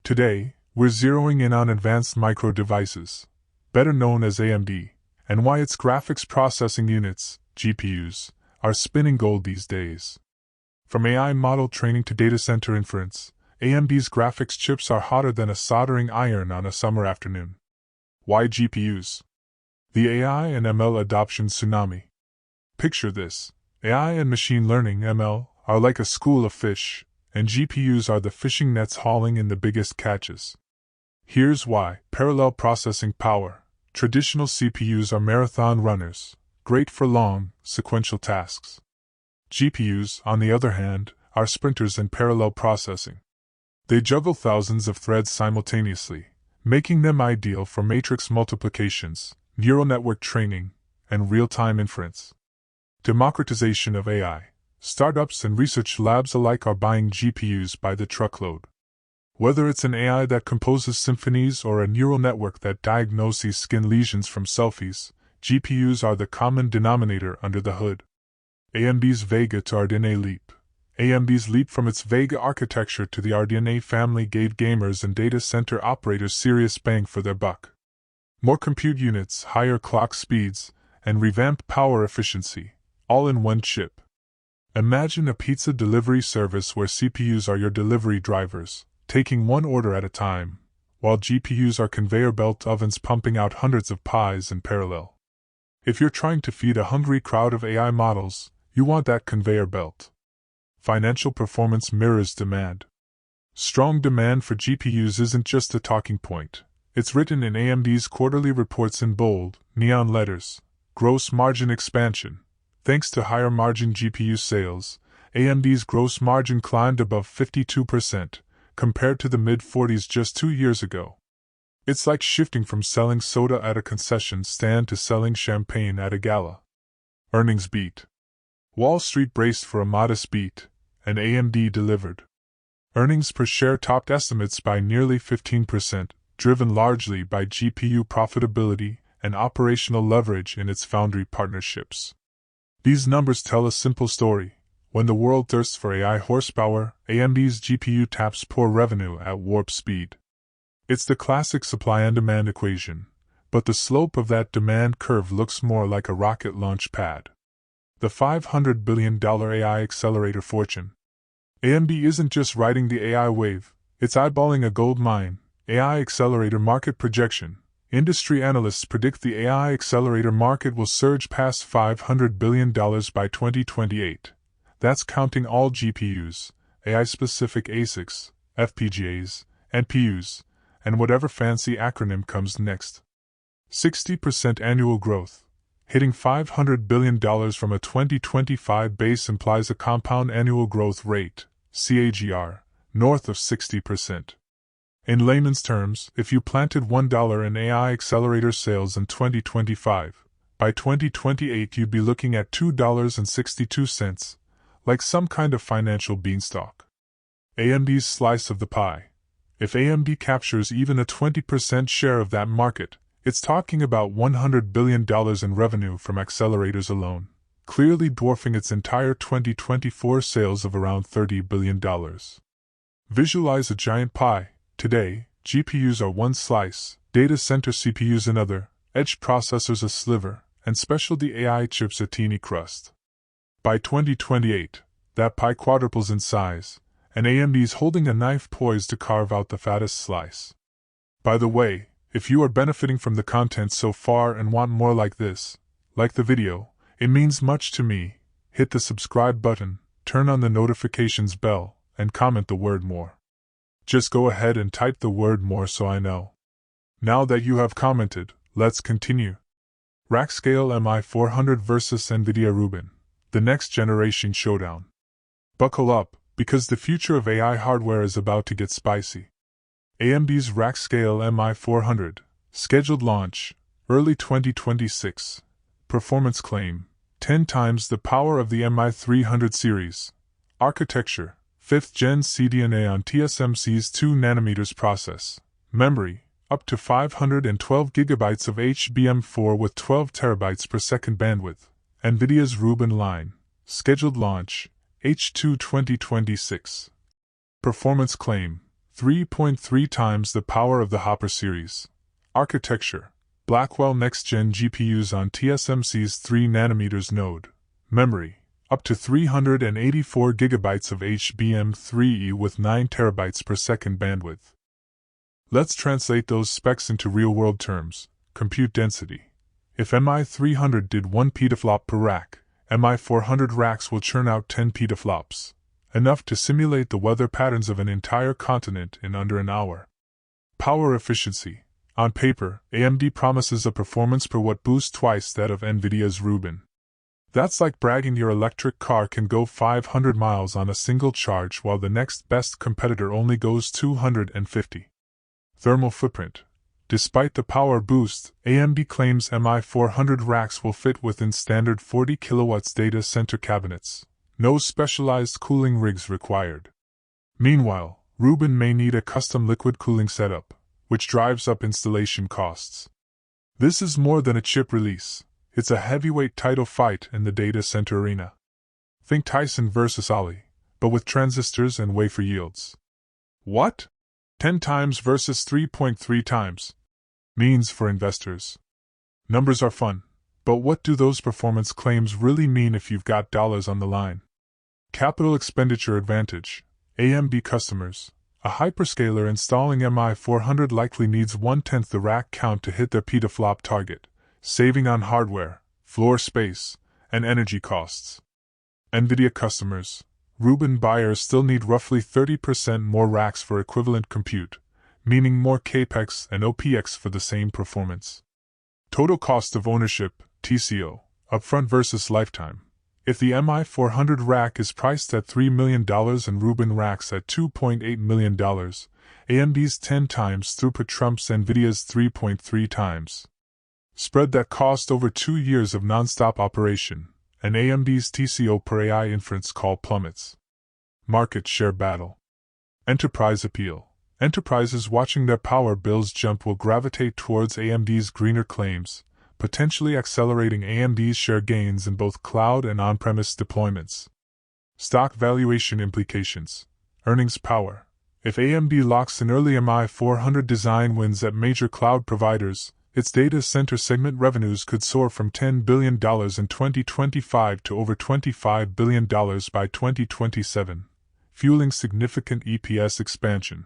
Today, we're zeroing in on advanced micro devices, better known as AMD, and why its graphics processing units, GPUs, are spinning gold these days. From AI model training to data center inference, AMD's graphics chips are hotter than a soldering iron on a summer afternoon. Why GPUs? The AI and ML adoption tsunami. Picture this: AI and machine learning (ML) are like a school of fish, and GPUs are the fishing nets hauling in the biggest catches. Here's why: parallel processing power. Traditional CPUs are marathon runners, great for long, sequential tasks. GPUs, on the other hand, are sprinters in parallel processing. They juggle thousands of threads simultaneously, making them ideal for matrix multiplications, neural network training, and real-time inference. Democratization of AI. Startups and research labs alike are buying GPUs by the truckload. Whether it's an AI that composes symphonies or a neural network that diagnoses skin lesions from selfies, GPUs are the common denominator under the hood. AMD's Vega to RDNA leap. AMD's leap from its Vega architecture to the RDNA family gave gamers and data center operators serious bang for their buck. More compute units, higher clock speeds, and revamped power efficiency, all in one chip. Imagine a pizza delivery service where CPUs are your delivery drivers, taking one order at a time, while GPUs are conveyor belt ovens pumping out hundreds of pies in parallel. If you're trying to feed a hungry crowd of AI models, you want that conveyor belt. Financial performance mirrors demand. Strong demand for GPUs isn't just a talking point. It's written in AMD's quarterly reports in bold, neon letters. Gross margin expansion. Thanks to higher margin GPU sales, AMD's gross margin climbed above 52%, compared to the mid-40s just 2 years ago. It's like shifting from selling soda at a concession stand to selling champagne at a gala. Earnings beat. Wall Street braced for a modest beat, and AMD delivered. Earnings per share topped estimates by nearly 15%, driven largely by GPU profitability and operational leverage in its foundry partnerships. These numbers tell a simple story. When the world thirsts for AI horsepower, AMD's GPU taps poor revenue at warp speed. It's the classic supply and demand equation, but the slope of that demand curve looks more like a rocket launch pad. The $500 billion AI accelerator fortune. AMD isn't just riding the AI wave, it's eyeballing a gold mine. AI accelerator market projection. Industry analysts predict the AI accelerator market will surge past $500 billion by 2028. That's counting all GPUs, AI-specific ASICs, FPGAs, NPUs, and whatever fancy acronym comes next. 60% annual growth. Hitting $500 billion from a 2025 base implies a compound annual growth rate, CAGR, north of 60%. In layman's terms, if you planted $1 in AI accelerator sales in 2025, by 2028 you'd be looking at $2.62, like some kind of financial beanstalk. AMD's slice of the pie. If AMD captures even a 20% share of that market, it's talking about $100 billion in revenue from accelerators alone, clearly dwarfing its entire 2024 sales of around $30 billion. Visualize a giant pie. Today, GPUs are one slice, data center CPUs another, edge processors a sliver, and specialty AI chips a teeny crust. By 2028, that pie quadruples in size, and AMD's holding a knife poised to carve out the fattest slice. By the way, if you are benefiting from the content so far and want more like this, like the video, it means much to me. Hit the subscribe button, turn on the notifications bell, and comment the word more. Just go ahead and type the word more so I know. Now that you have commented, let's continue. Rack-scale MI400 versus NVIDIA Rubin, the next generation showdown. Buckle up, because the future of AI hardware is about to get spicy. AMD's rack-scale MI400, scheduled launch, early 2026. Performance claim, 10 times the power of the MI300 series. Architecture, 5th Gen CDNA on TSMC's 2nm process. Memory, up to 512 GB of HBM4 with 12 TB per second bandwidth. NVIDIA's Rubin line, scheduled launch, H2 2026. Performance claim, 3.3 times the power of the Hopper series. Architecture: Blackwell next-gen GPUs on TSMC's 3nm node. Memory: up to 384 GB of HBM3E with 9 TB per second bandwidth. Let's translate those specs into real-world terms. Compute density: if MI300 did 1 petaflop per rack, MI400 racks will churn out 10 petaflops, enough to simulate the weather patterns of an entire continent in under an hour. Power efficiency: on paper, AMD promises a performance per watt boost twice that of NVIDIA's Rubin. That's like bragging your electric car can go 500 miles on a single charge while the next best competitor only goes 250. Thermal footprint: despite the power boost, AMD claims MI400 racks will fit within standard 40 kW data center cabinets. No specialized cooling rigs required. Meanwhile, Rubin may need a custom liquid cooling setup, which drives up installation costs. This is more than a chip release. It's a heavyweight title fight in the data center arena. Think Tyson versus Ali, but with transistors and wafer yields. What? 10 times versus 3.3 times. Means for investors. Numbers are fun, but what do those performance claims really mean if you've got dollars on the line? Capital expenditure advantage: AMD customers. A hyperscaler installing MI400 likely needs 1/10 the rack count to hit their petaflop target, saving on hardware, floor space, and energy costs. NVIDIA customers. Rubin buyers still need roughly 30% more racks for equivalent compute, meaning more CAPEX and OPEX for the same performance. Total cost of ownership, TCO, upfront versus lifetime. If the MI400 rack is priced at $3 million and Rubin racks at $2.8 million, AMD's 10 times throughput trumps NVIDIA's 3.3 times. Spread that cost over 2 years of non-stop operation, and AMD's TCO per AI inference call plummets. Market share battle. Enterprise appeal. Enterprises watching their power bills jump will gravitate towards AMD's greener claims, potentially accelerating AMD's share gains in both cloud and on-premise deployments. Stock valuation implications. Earnings power. If AMD locks in early MI400 design wins at major cloud providers, its data center segment revenues could soar from $10 billion in 2025 to over $25 billion by 2027, fueling significant EPS expansion.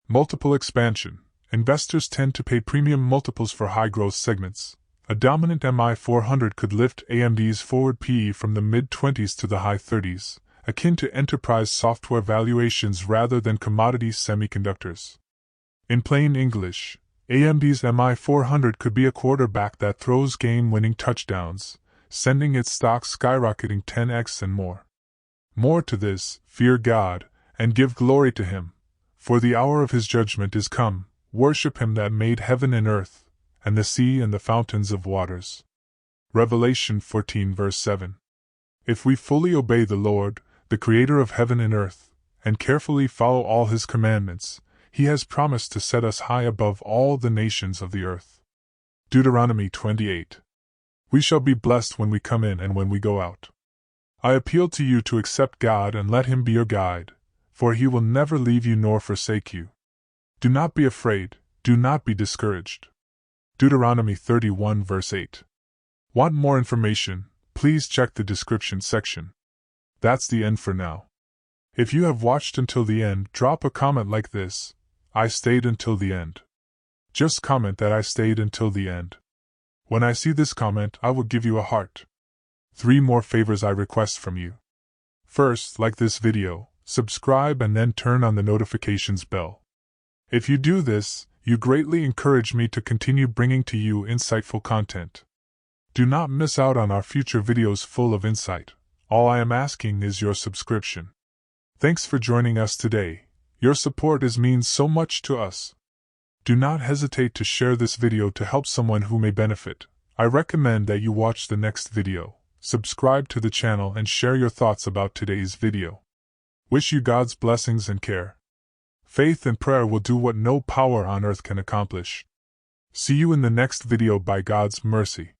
Multiple expansion. Investors tend to pay premium multiples for high-growth segments. A dominant MI400 could lift AMD's forward PE from the mid-20s to the high 30s, akin to enterprise software valuations rather than commodity semiconductors. In plain English, AMD's MI400 could be a quarterback that throws game-winning touchdowns, sending its stock skyrocketing 10x and more. More to this, fear God, and give glory to Him, for the hour of His judgment is come. Worship Him that made heaven and earth, and the sea and the fountains of waters. Revelation 14 verse 7. If we fully obey the Lord, the Creator of heaven and earth, and carefully follow all His commandments, He has promised to set us high above all the nations of the earth. Deuteronomy 28. We shall be blessed when we come in and when we go out. I appeal to you to accept God and let Him be your guide, for He will never leave you nor forsake you. Do not be afraid, do not be discouraged. Deuteronomy 31 verse 8. Want more information? Please check the description section. That's the end for now. If you have watched until the end, drop a comment like this: I stayed until the end. Just comment that I stayed until the end. When I see this comment, I will give you a heart. 3 more favors I request from you. First, like this video, subscribe and then turn on the notifications bell. If you do this, you greatly encourage me to continue bringing to you insightful content. Do not miss out on our future videos full of insight. All I am asking is your subscription. Thanks for joining us today. Your support means so much to us. Do not hesitate to share this video to help someone who may benefit. I recommend that you watch the next video, subscribe to the channel and share your thoughts about today's video. Wish you God's blessings and care. Faith and prayer will do what no power on earth can accomplish. See you in the next video by God's mercy.